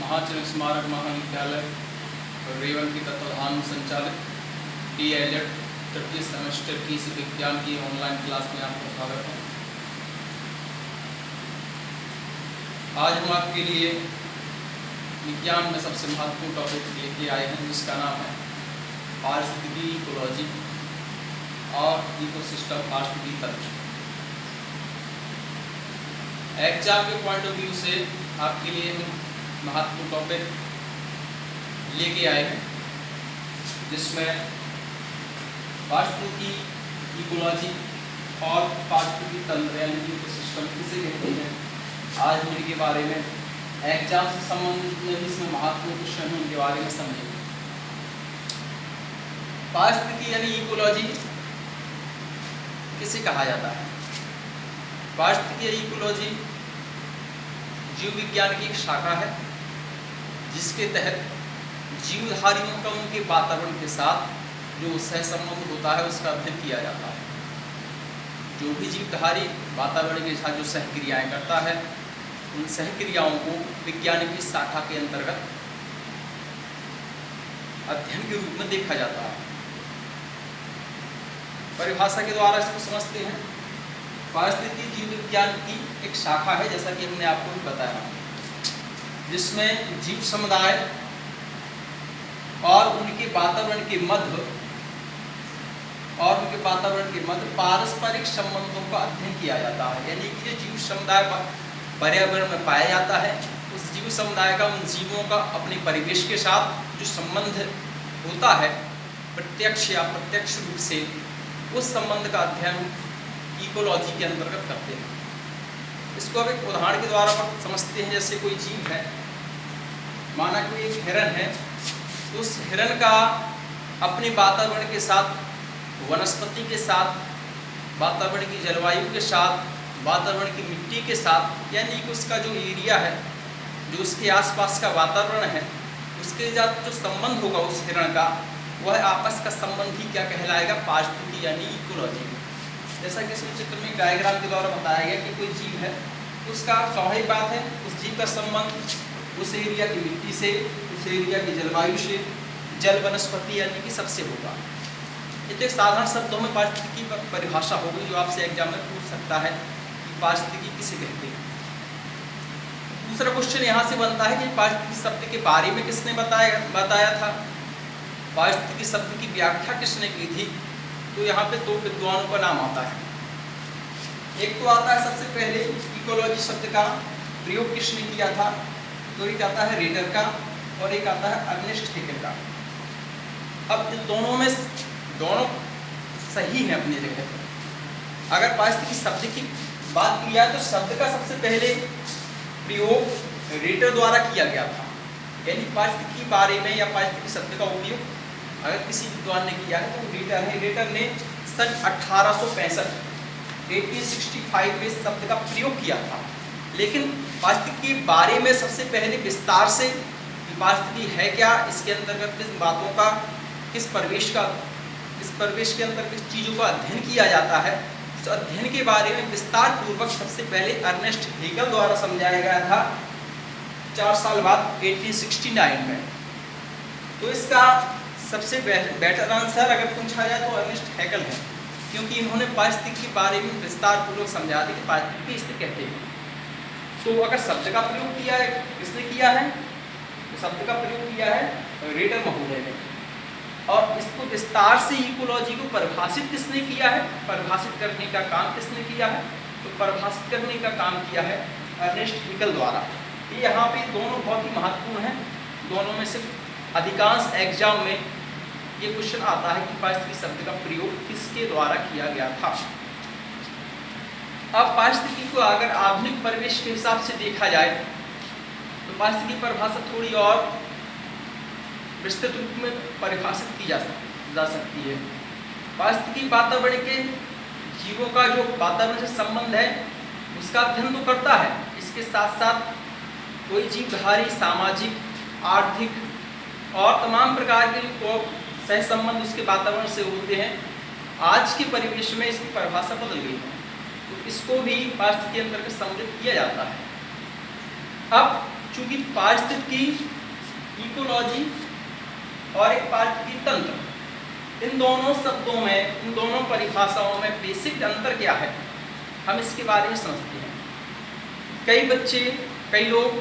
महाजन स्मारक महाविद्यालय रेवन के तत्वाधान में संचालित DLED तृतीय सेमेस्टर की इस विज्ञान की ऑनलाइन क्लास में आपका स्वागत है। आज हम आपके लिए विज्ञान में सबसे महत्वपूर्ण टॉपिक लेके आए हैं, जिसका नाम है पारिस्थितिकी इकोलॉजी और इकोसिस्टम पारिस्थितिकी तंत्र। एग्जाम के पॉइंट ऑफ व्यू से आपके लिए हम महत्वपूर्ण टॉपिक लेके आए हैं, जिसमें पारिस्थितिकी इकोलॉजी और पारिस्थितिकी तंत्र यानी इकोसिस्टम किसे कहते हैं, आज हम इनके बारे में एग्जाम से संबंधित में इसमें महत्वपूर्ण क्वेश्चन है, उनके बारे में समझेंगे। पारिस्थितिकी यानी इकोलॉजी किसे कहा जाता है? पारिस्थितिकी या इकोलॉजी जीव विज्ञान की एक शाखा है, जिसके तहत जीवधारियों का उनके वातावरण के साथ जो सहसंबंध होता है उसका अध्ययन किया जाता है। जो भी जीवधारी वातावरण के साथ जो सहक्रियाएं करता है, उन सहक्रियाओं को विज्ञान की शाखा के अंतर्गत अध्ययन के रूप में देखा जाता है। परिभाषा के द्वारा इसको समझते हैं। पारिस्थितिकी जीव विज्ञान की एक शाखा है, जैसा कि हमने आपको भी बताया, जिसमें जीव समुदाय और उनके वातावरण के मध्य पारस्परिक संबंधों का अध्ययन किया जाता है। यानी कि जो जीव समुदाय पर्यावरण में पाया जाता है, उस जीव समुदाय का, उन जीवों का अपने परिवेश के साथ जो संबंध होता है, प्रत्यक्ष या अप्रत्यक्ष रूप से उस संबंध का अध्ययन इकोलॉजी के अंतर्गत करते हैं। इसको अब एक उदाहरण के द्वारा समझते हैं। जैसे कोई जीव है, माना कोई एक हिरन है, तो उस हिरन का अपने वातावरण के साथ, वनस्पति के साथ, वातावरण की जलवायु के साथ, वातावरण की मिट्टी के साथ, यानी कि उसका जो एरिया है, जो उसके आसपास का वातावरण है, उसके साथ जो संबंध होगा उस हिरण का, वह आपस का संबंध ही क्या कहलाएगा? पारिस्थितिकी यानी इकोलॉजी। जैसा कि इसमें चित्र में डायग्राम के द्वारा बताया गया कि कोई जीव है, उसका स्वाभाविक बात है उस जीव का संबंध उस एरिया की मिट्टी से, उस एरिया की जलवायु से, जल वनस्पति यानी कि सबसे होगा। ये तो एक साधारण शब्दों में पारिस्थितिकी की परिभाषा होगी, जो आपसे एग्जाम में पूछ सकता है कि पारिस्थितिकी किसे कहते हैं। दूसरा क्वेश्चन यहाँ से बनता है कि पारिस्थितिकी शब्द के बारे में किसने बताया था? पारिस्थितिकी शब्द की व्याख्या किसने की थी? तो यहाँ पे दो विद्वानों का नाम आता है। एक तो आता है सबसे पहले इकोलॉजी शब्द का प्रयोग किसने किया था, तो एक आता है रेटर का और एक आता है अर्नेस्ट हेकल का। अब इन दोनों सही है अपनी जगह पर। अगर पारिस्थितिकी शब्द की बात की जाए तो शब्द का सबसे पहले प्रयोग रेटर द्वारा किया गया था। यानी पारिस्थितिकी के बारे में या पारिस्थितिकी शब्द का उपयोग अगर किसी विद्वान ने किया है तो रेटर है। रेटर ने सन 1865 में शब्द का प्रयोग किया था। लेकिन पारिस्थितिकी के बारे में सबसे पहले विस्तार से पारिस्थितिकी है क्या, इसके अंतर्गत किस बातों का, किस परिवेश के अंतर्गत किस चीज़ों का अध्ययन किया जाता है, इस अध्ययन के बारे में विस्तार पूर्वक सबसे पहले अर्नेस्ट हेकल द्वारा समझाया गया था 4 साल बाद 1869 में। तो इसका सबसे बेटर आंसर अगर पूछा जाए तो अर्नेस्ट हेकल है, क्योंकि इन्होंने पारिस्थितिकी के बारे में विस्तार पूर्वक समझा दिया कि पारिस्थितिकी इसे कहते हैं। तो अगर शब्द का प्रयोग किया है, किसने किया है? तो शब्द का प्रयोग किया है रेटर महोदय ने। और इसको विस्तार से इकोलॉजी को परिभाषित किसने किया है? परिभाषित करने का काम किसने किया है? तो परिभाषित करने का काम किया है अर्नेस्ट हेकल द्वारा। ये यहाँ पे दोनों बहुत ही महत्वपूर्ण हैं। दोनों में से अधिकांश एग्जाम में ये क्वेश्चन आता है कि पारिस्थितिकी शब्द का प्रयोग किसके द्वारा किया गया था। अब पारिस्थितिकी को अगर आधुनिक परिवेश के हिसाब से देखा जाए तो पारिस्थितिकी की परिभाषा थोड़ी और विस्तृत रूप में परिभाषित की जा सकती है। पारिस्थितिकी वातावरण के जीवों का जो वातावरण से संबंध है उसका अध्ययन तो करता है, इसके साथ साथ कोई जीवधारी सामाजिक, आर्थिक और तमाम प्रकार के जो सह संबंध उसके वातावरण से होते हैं, आज के परिवेश में इसकी परिभाषा बदल गई है, तो इसको भी पारिस्थितिकी के अंतर्गत सम्मिलित किया जाता है। अब चूंकि पारिस्थितिकी, इकोलॉजी और एक पारिस्थितिकी तंत्र, इन दोनों शब्दों में, इन दोनों परिभाषाओं में बेसिक अंतर क्या है, हम इसके बारे में समझते हैं। कई बच्चे, कई लोग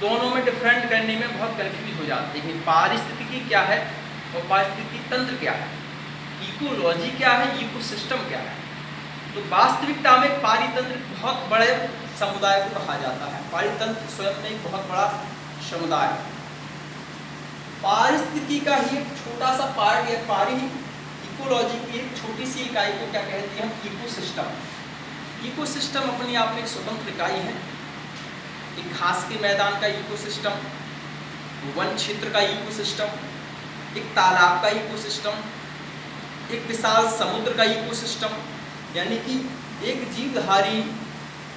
दोनों में डिफरेंट करने में बहुत कंफ्यूज हो जाते हैं। पारिस्थितिकी क्या है और पारिस्थितिकी तंत्र क्या है, इकोलॉजी क्या है, इकोसिस्टम क्या है। तो वास्तविकता में पारितंत्र बहुत बड़े समुदाय को कहा जाता है। पारितंत्र स्वयं में एक बहुत बड़ा समुदाय है। पारिस्थितिकी का ही एक छोटा सा पार्ट या पारी, इकोलॉजी की एक छोटी सी इकाई को क्या कहते हैं हम, इकोसिस्टम। इकोसिस्टम अपने आप में एक स्वतंत्र इकाई है। एक घास के मैदान का इकोसिस्टम, वन क्षेत्र का इकोसिस्टम, एक तालाब का इकोसिस्टम, एक विशाल समुद्र का इकोसिस्टम, यानी कि एक जीवधारी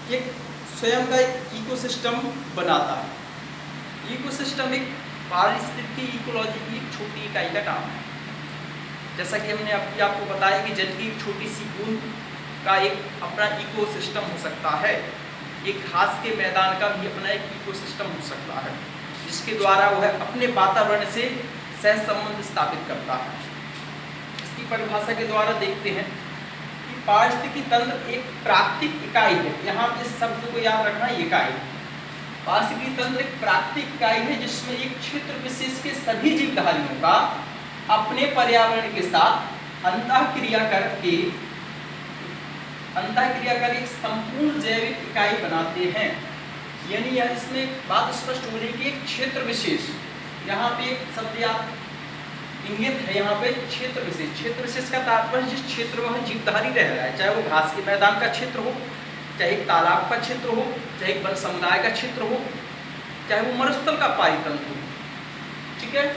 एक स्वयं का एक इकोसिस्टम बनाता है। इकोसिस्टम एक पारिस्थितिकी इकोलॉजी की एक छोटी इकाई का नाम है। जैसा कि हमने आपको बताया कि जल की एक छोटी सी बूंद का एक अपना इकोसिस्टम हो सकता है, एक घास के मैदान का भी अपना एक इकोसिस्टम हो सकता है, जिसके द्वारा वह अपने वातावरण से सह संबंध स्थापित करता है। इसकी परिभाषा के द्वारा देखते हैं कि पारिस्थितिकी तंत्र एक प्राकृतिक इकाई है। यहाँ इस शब्द को याद रखना, इकाई। पारिस्थितिकी तंत्र एक प्राकृतिक इकाई है जिसमें एक क्षेत्र विशेष के सभी जीवधारियों का अपने पर्यावरण के साथ अंतःक्रिया करके एक संपूर्ण जैविक इकाई बनाते हैं। यानी इसमें बात स्पष्ट हो रही है कि एक क्षेत्र विशेष, यहाँ पे एक शब्द इंगित है, यहाँ पे क्षेत्र विशेष। क्षेत्र विशेष का तात्पर्य जिस क्षेत्र में जीवधारी रह रहा है, चाहे वो घास के मैदान का क्षेत्र हो, चाहे एक तालाब का क्षेत्र हो, चाहे एक वन समुदाय का क्षेत्र हो, चाहे वो मरुस्थल का पारितंत्र हो, ठीक है।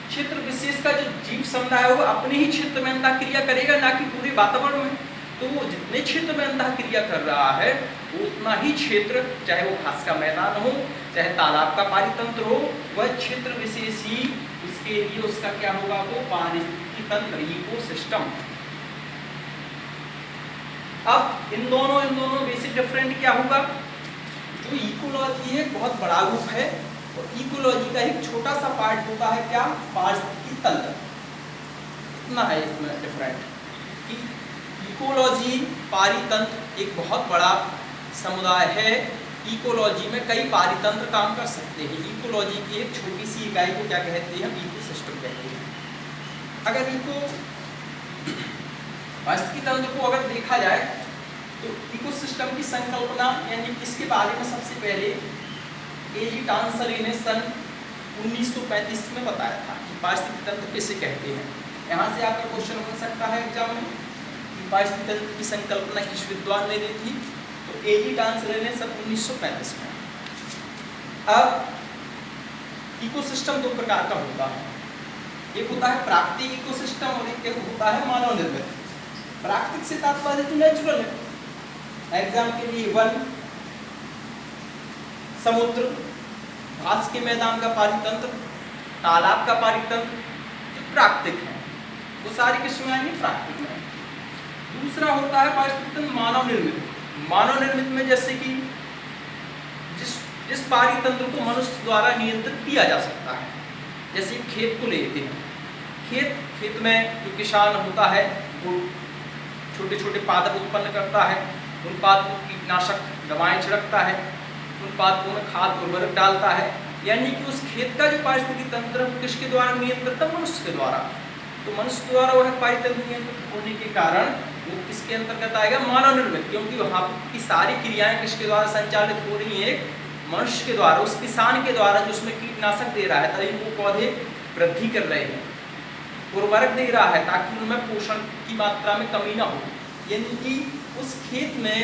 क्षेत्र विशेष का जो जीव समुदाय होगा अपने ही क्षेत्र में अंतःक्रिया करेगा, ना कि पूरे वातावरण में। तो वो जितने क्षेत्र में अंतःक्रिया कर रहा है वो उतना ही क्षेत्र, चाहे वो घास का मैदान हो, चाहे तालाब का पारितंत्र हो, वह क्षेत्र विशेष ही उसके लिए उसका क्या होगा, वो पारिस्थितिकी तंत्र, इकोसिस्टम। अब इन दोनों बेसिक डिफरेंट क्या होगा। जो इकोलॉजी है बहुत बड़ा रूप है और इकोलॉजी का एक छोटा सा पार्ट होता है क्या, पारिस्थितिकी तंत्र। इतना है इसमें डिफरेंट कि इकोलॉजी, पारितंत्र एक बहुत बड़ा समुदाय है। इकोलॉजी में कई पारितंत्र काम कर सकते हैं। इकोलॉजी की एक छोटी सी इकाई को क्या कहते हैं, इकोसिस्टम कहते हैं। अगर पारिस्थितिकी तंत्र को अगर देखा जाए तो इकोसिस्टम की संकल्पना, यानी इसके बारे में सबसे पहले एजी टांसरे ने सन 1935 में बताया था कि पारिस्थितिकी तंत्र किसे कहते हैं। यहाँ से आपका क्वेश्चन बन सकता है एग्जाम में कि पारिस्थितिकी तंत्र की संकल्पना किस विद्वान ने दी थी, तो एजी टांसरे ने सन 1935 में। अब इकोसिस्टम दो प्रकार का होता है, एक होता है प्राकृतिक इकोसिस्टम और एक होता है मानव निर्मित। प्राकृतिक से तात्पर्य तो नेचुरल है, एग्जाम के लिए वन, समुद्र, घास के मैदान का पारितंत्र, तालाब का पारितंत्र जो प्राकृतिक है, वो सारी किस्में आएंगी प्राकृतिक में। दूसरा होता है पारिस्थितिकी तंत्र मानव निर्मित। मानव निर्मित में जैसे कि जिस पारितंत्र को मनुष्य द्वारा नियंत्रित किया जा सकता है, जैसे खेत को लेते हैं। खेत में जो किसान होता है वो छोटे छोटे पादप उत्पन्न करता है, उन पादपों कीटनाशक दवाएं छिड़कता है, उन पादपों में खाद उर्वरक डालता है। यानी कि उस खेत का जो पारिस्थितिकी तंत्र किसके द्वारा नियंत्रित है, मनुष्य के द्वारा। तो मनुष्य द्वारा वह पारितंत्र नियंत्रित होने के कारण वो किसके अंतर्गत आएगा, मानव निर्मित, क्योंकि वहाँ की सारी क्रियाएं किसके द्वारा संचालित हो रही हैं, मनुष्य के द्वारा, उस किसान के द्वारा जो उसमें कीटनाशक दे रहा है तभी वो पौधे वृद्धि कर रहे हैं, उर्वरक दे रहा है ताकि उनमें पोषण की मात्रा में कमी ना हो। यानी कि उस खेत में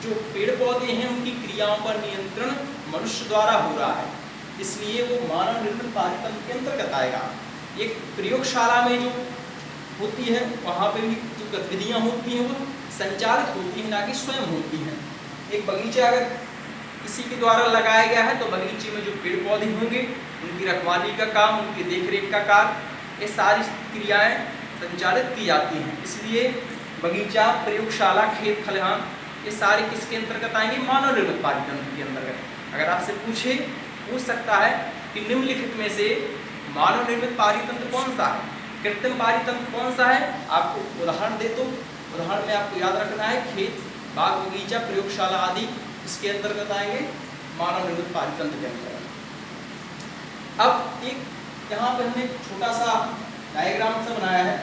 जो पेड़ पौधे हैं उनकी क्रियाओं पर नियंत्रण मनुष्य द्वारा हो रहा है, इसलिए वो मानव निर्मित पारितंत्र के अंतर्गत आएगा। एक प्रयोगशाला में जो होती है वहाँ पे भी जो गतिविधियाँ होती हैं वो संचालित होती हैं, ना कि स्वयं होती हैं। एक बगीचा अगर किसी के द्वारा लगाया गया है तो बगीचे में जो पेड़ पौधे होंगे उनकी रखवाली का काम, उनकी देखरेख का कार्य, ये सारी क्रियाएं संचालित की जाती हैं। इसलिए बगीचा, प्रयोगशाला, खेत खलिहान ये सारे किसके अंतर्गत आएंगे, मानव निर्मित पारितंत्र के अंतर्गत। अगर आपसे पूछ सकता है कि निम्नलिखित में से मानव निर्मित पारितंत्र कौन सा है, कृत्रिम पारितंत्र कौन सा है, आपको उदाहरण दे तो उदाहरण में आपको याद रखना है खेत, बाग बगीचा, प्रयोगशाला आदि इसके अंतर्गत आएंगे मानव निर्मित पारितंत्र के अंतर्गत। अब एक यहाँ पे हमने छोटा सा डायग्राम सा बनाया है